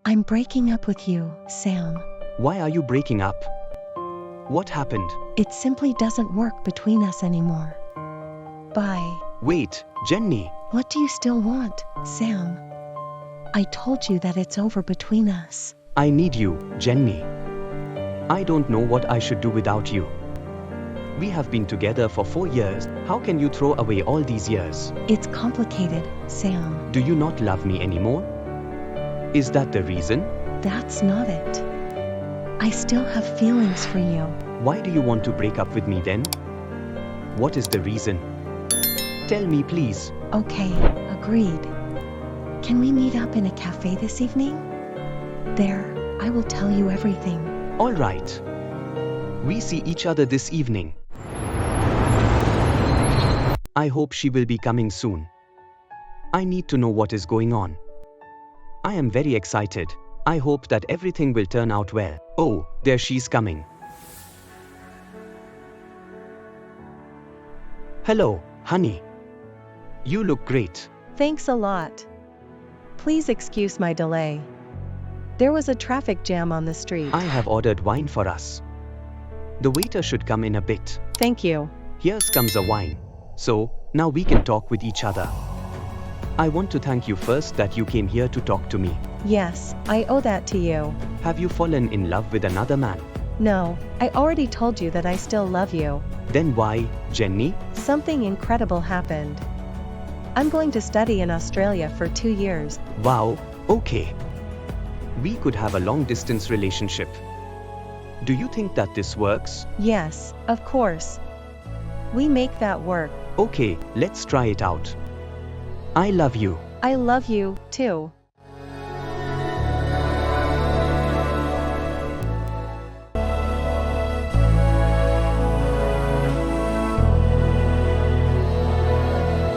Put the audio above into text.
I'm breaking up with you, Sam. Why are you breaking up? What happened? It simply doesn't work between us anymore. Bye. Wait, Jenny. What do you still want, Sam? I told you that it's over between us. I need you, Jenny. I don't know what I should do without you. We have been together for 4 years. How can you throw away all these years? It's complicated, Sam. Do you not love me anymore? Is that the reason? That's not it. I still have feelings for you. Why do you want to break up with me then? What is the reason? Tell me, please. Okay, agreed. Can we meet up in a cafe this evening? There, I will tell you everything. All right. We see each other this evening. I hope she will be coming soon. I need to know what is going on. I am very excited. I hope that everything will turn out well. Oh, there she's coming. Hello, honey. You look great. Thanks a lot. Please excuse my delay. There was a traffic jam on the street. I have ordered wine for us. The waiter should come in a bit. Thank you. Here comes a wine. So, now we can talk with each other. I want to thank you first that you came here to talk to me. Yes, I owe that to you. Have you fallen in love with another man? No, I already told you that I still love you. Then why, Jenny? Something incredible happened. I'm going to study in Australia for 2 years. Wow, okay. We could have a long-distance relationship. Do you think that this works? Yes, of course. We make that work. Okay, let's try it out. I love you. I love you, too.